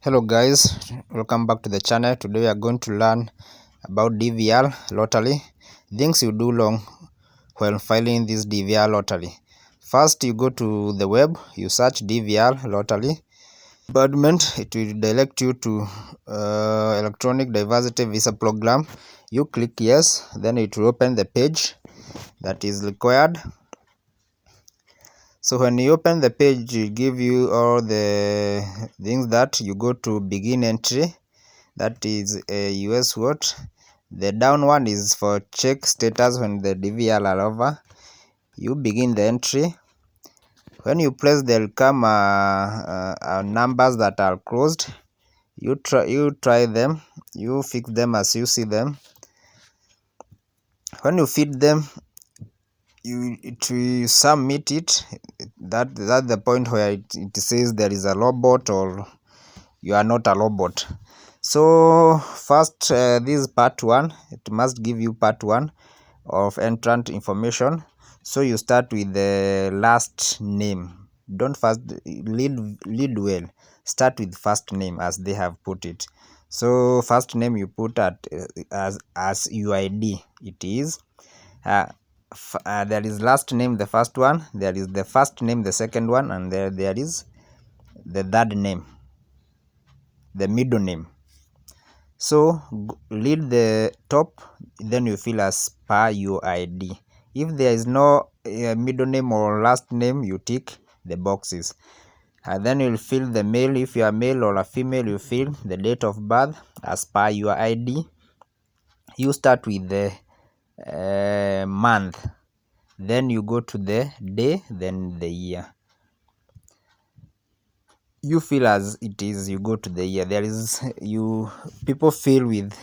Hello guys, welcome back to the channel. Today we are going to learn about DVR lottery, things you do wrong when filing this DVR lottery. First, you go to the web, you search DVR lottery department. It will direct you to electronic diversity visa program. You click yes, then it will open the page that is required. So when you open the page, it give you all the things that you go to begin entry. That is a US word. The down one is for check status when the DVR are over. You begin the entry. When you press, there will come numbers that are closed. You try them. You fix them as you see them. When you feed them, you submit it. That's the point where it says there is a robot or you are not a robot. So first, this is part 1. It must give you part 1 of entrant information. So you start with the last name. Don't first lead well. Start with first name as they have put it. So first name you put at as UID. It is there is last name, the first one. There is the first name, the second one, and there is the third name, the middle name. So lead the top, then you fill as per UID. If there is no middle name or last name, you tick the boxes. And then you'll fill the male. If you are male or a female, you fill the date of birth as per your ID. You start with the month, then you go to the day, then the year. You fill as it is, you go to the year. There is people fill with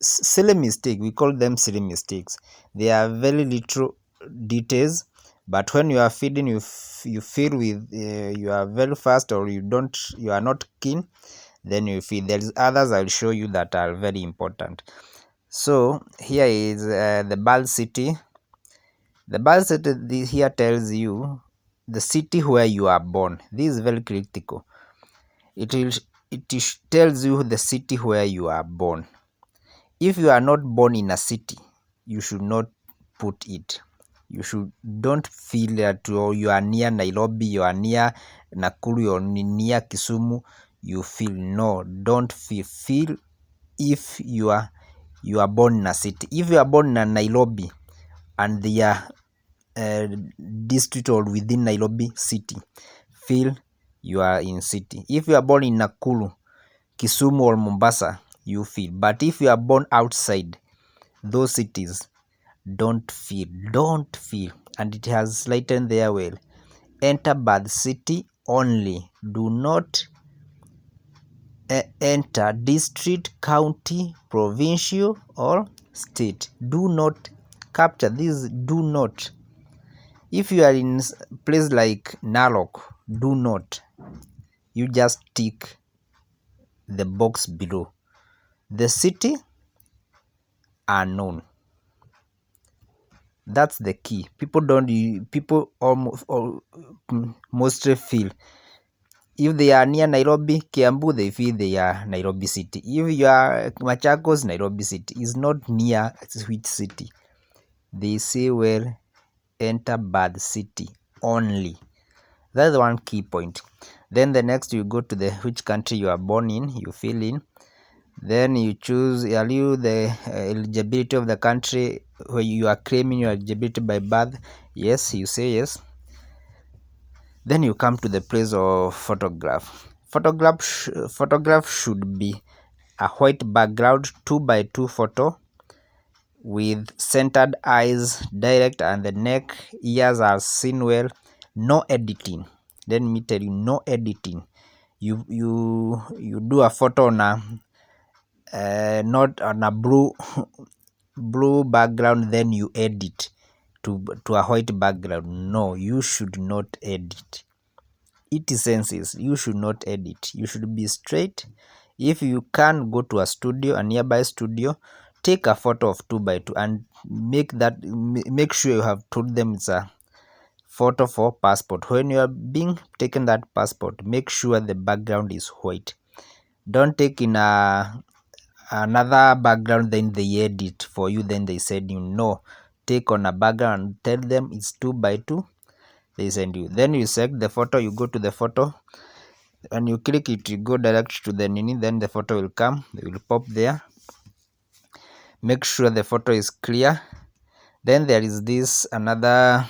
silly mistake. We call them silly mistakes. They are very little details, but when you are feeding, you fill with you are very fast or you are not keen, then you fill. There is others I'll show you that are very important. So here is the birth city. The birth city here tells you the city where you are born. This is very critical. It tells you the city where you are born. If you are not born in a city, you should not put it. Don't feel that you are near Nairobi, you are near Nakuru, you are near Kisumu. You feel no, don't feel. Feel if you are born in a city. If you are born in Nairobi and they are district or within Nairobi city, feel you are in city. If you are born in Nakuru, Kisumu or Mombasa, you feel. But if you are born outside those cities, don't feel. And it has lightened there well. Enter birth city only. Do not enter district, county, provincial or state. Do not capture this. Do not. If you are in place like Narok, do not. You just tick the box below. The city unknown. That's the key. People mostly feel if they are near Nairobi, Kiambu, they feel they are Nairobi city. If you are Machakos, Nairobi city is not near which city. They say, well, enter birth city only. That's one key point. Then the next, you go to the which country you are born in, you fill in. Then you choose, are you the eligibility of the country where you are claiming your eligibility by birth? Yes, you say yes. Then you come to the place of photograph. Photograph should be a white background, 2x2 photo with centered eyes, direct, and the neck, ears are seen well. No editing. Let me tell you, no editing. You do a photo on a not on a blue background, then you edit to a white background. No, you should not edit. It is senses. You should not edit. You should be straight. If you can go to a nearby studio, take a photo of 2x2 and make sure you have told them it's a photo for passport. When you are being taken that passport, make sure the background is white. Don't take in another background, then they edit for you, then they send you. No, take on a background, tell them it's 2x2, they send you. Then you select the photo, you go to the photo, and you click it, you go direct to the nini, then the photo will come, they will pop there. Make sure the photo is clear. Then there is this another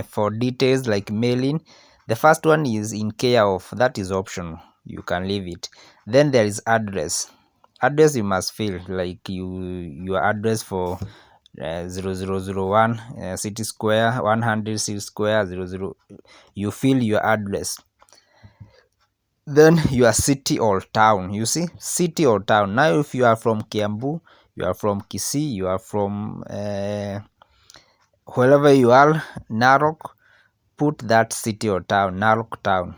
for details like mailing. The first one is in care of, that is optional, you can leave it. Then there is address. Address you must fill, like your address for 0001 city square, 100 city square 00, you fill your address. Then your city or town, you see, city or town. Now if you are from Kiambu, you are from Kisii, you are from wherever you are, Narok, put that city or town, Narok town.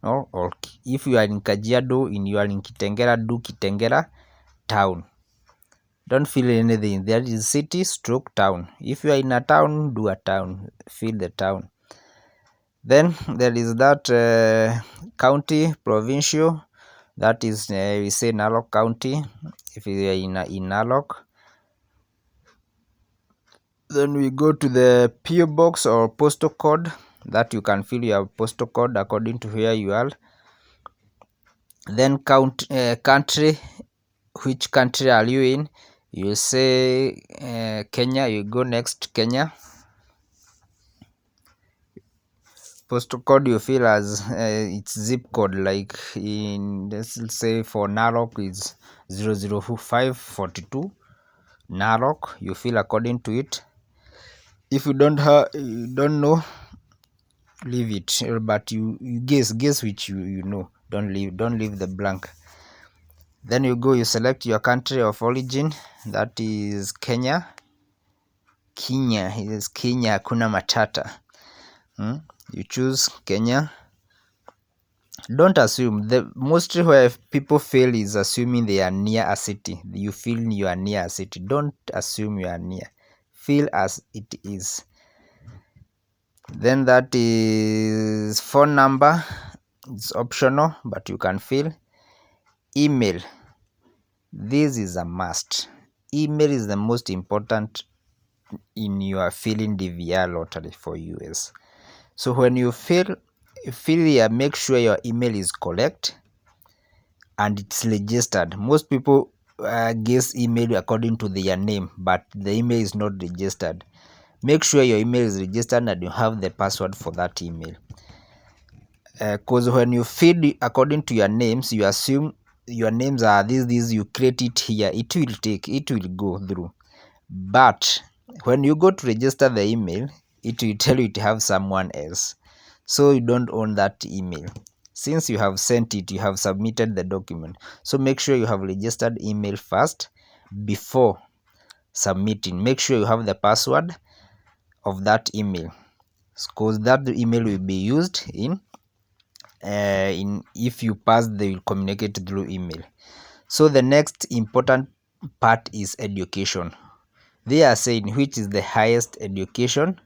Or if you are in Kajiado, you are in Kitengela, do Kitengela town. Don't fill anything, there is city stroke town. If you are in a town, do a town, fill the town. Then there is that county, provincial, that is we say Narok County if you are in Narok. Then we go to the PO box or postal code, that you can fill your postal code according to where you are. Then country, which country are you in? You say Kenya, you go next Kenya. Postal code you fill as its zip code, like in, let's say for Narok is 00542 Narok, you fill according to it. If you don't know, leave it, but you guess which you know. Don't leave the blank. Then you select your country of origin, that is Kenya. Is Kenya, hakuna matata. You choose Kenya. Don't assume. The mostly where people fail is assuming they are near a city. You feel you are near a city. Don't assume you are near. Feel as it is. Then that is phone number. It's optional, but you can fill. Email. This is a must. Email is the most important in your filling DVR lottery for US. So when you fill here, make sure your email is correct and it's registered. Most people guess email according to their name, but the email is not registered. Make sure your email is registered and you have the password for that email. Because when you fill according to your names, you assume your names are these, you create it here, it will go through. But when you go to register the email, it will tell you to have someone else. So you don't own that email. Since you have sent it, you have submitted the document. So make sure you have registered email first before submitting. Make sure you have the password of that email, because that email will be used in if you pass, they will communicate through email. So the next important part is education. They are saying which is the highest education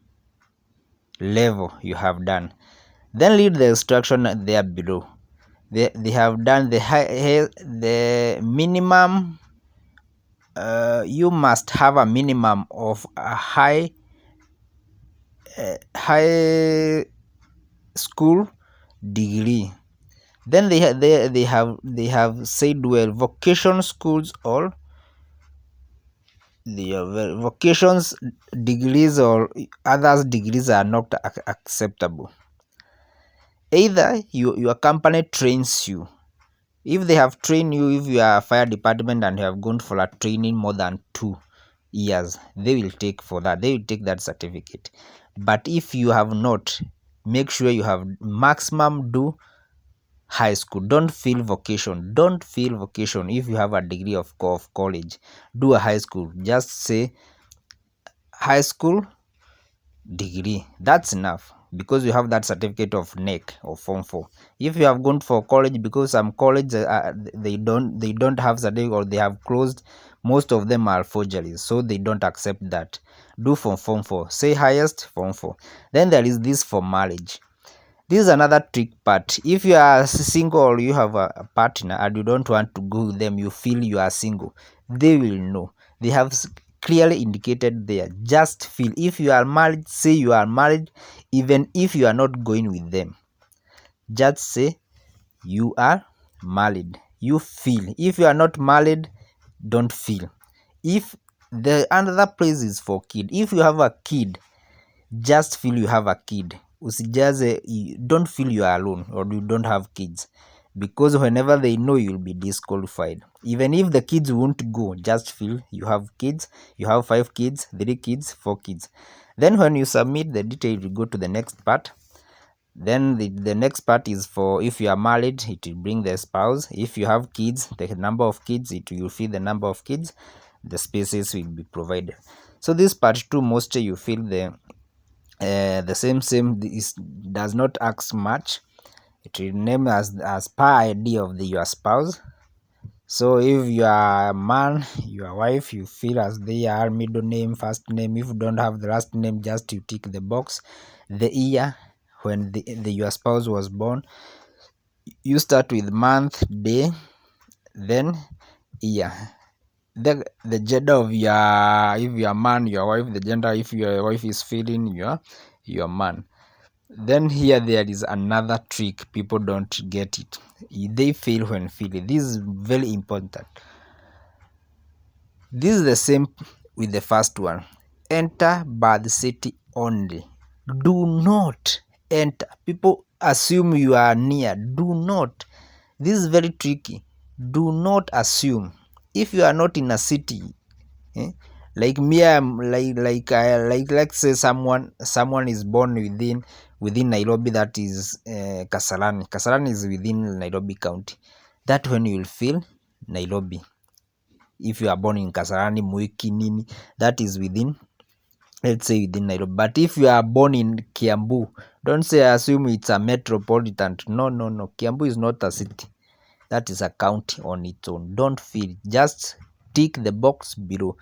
level you have done. Then read the instruction there below. They have done the minimum. You must have a minimum of a high school degree. Then they have said, well, vocation schools or the vocations degrees or others degrees are not acceptable. Either your company trains you. If they have trained you, if you are a fire department and you have gone for a training more than 2 years, they will take that certificate. But if you have not, make sure you have maximum do high school. Don't feel vocation. If you have a degree of college, do a high school. Just say high school degree, that's enough, because you have that certificate of NEC or Form 4. If you have gone for college, because some college they don't have certificate, or they have closed, most of them are forgeries, so they don't accept that. Do from Form 4, say highest Form 4. Then there is this for marriage. This is another trick part. If you are single or you have a partner and you don't want to go with them, you feel you are single, they will know. They have clearly indicated there. Just feel. If you are married, say you are married, even if you are not going with them. Just say you are married. You feel. If you are not married, don't feel. If the another place is for kid. If you have a kid, just feel you have a kid. Usijaze, don't feel you are alone or you don't have kids, because whenever they know, you'll be disqualified. Even if the kids won't go, just feel you have kids. You have 5 kids, 3 kids, 4 kids. Then when you submit the detail, you go to the next part. Then the next part is for if you are married, it will bring the spouse. If you have kids, the number of kids, it will fill the number of kids. The spaces will be provided. So this part 2, mostly you fill the same. This does not ask much. It will name as per ID of your spouse. So if you are a man, your wife, you fill as they are middle name, first name. If you don't have the last name, just you tick the box. The year when your spouse was born, you start with month, day, then year. The gender of if you are man, your wife, the gender if your wife is feeling, your man. Then here there is another trick. People don't get it. They fail when feeling. This is very important. This is the same with the first one. Enter by the city only. Do not enter. People assume you are near. Do not. This is very tricky. Do not assume. If you are not in a city, like me, I'm like let's say someone is born within Nairobi, that is Kasarani. Kasarani is within Nairobi County. That when you will feel Nairobi. If you are born in Kasarani, Muiki, Nini, that is within, let's say, within Nairobi. But if you are born in Kiambu, don't say assume it's a metropolitan. No. Kiambu is not a city. That is a county on its own. Don't feel. Just tick the box below.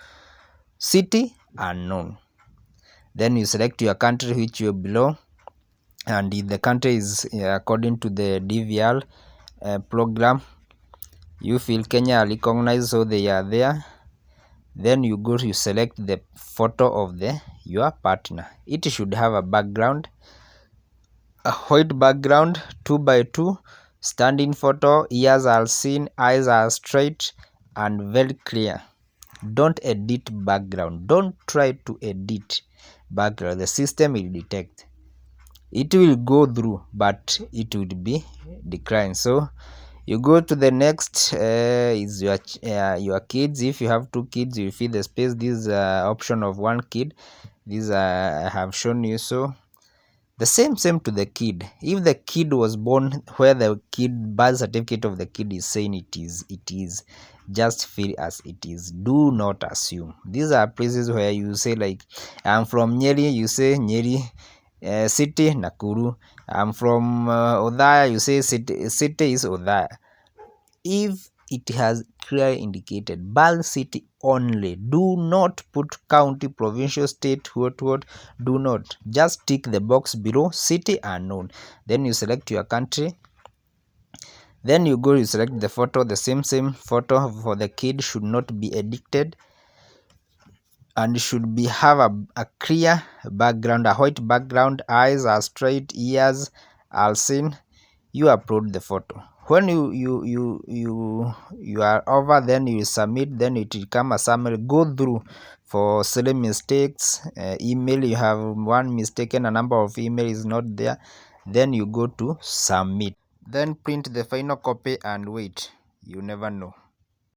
City unknown. Then you select your country which you belong, and if the country is according to the DVR program, you feel Kenya recognized, so they are there. Then you select the photo of your partner. It should have a background, a white background, 2x2, standing photo, ears are seen, eyes are straight and very clear. Don't edit background. Don't try to edit background. The system will detect. It will go through, but it will be declined. So you go to the next is your kids. If you have 2 kids, you fill the space. This is option of 1 kid. These I have shown you. So the same to the kid. If the kid was born where the birth certificate of the kid is saying it is, just feel as it is. Do not assume. These are places where you say, like, I'm from Nyeri, you say Nyeri city, Nakuru. I'm from Othaya, you say city is Othaya. If it has clearly indicated birth city only, do not put county, provincial, state, what, do not. Just tick the box below, city unknown. Then you select your country. Then you select the photo. The same photo for the kid should not be edited, and should have a clear background, a white background. Eyes are straight, ears are seen. You upload the photo. When you are over, then you submit. Then it will come a summary. Go through for silly mistakes. Email, you have one mistaken, a number of email is not there. Then you go to submit. Then print the final copy and wait. You never know.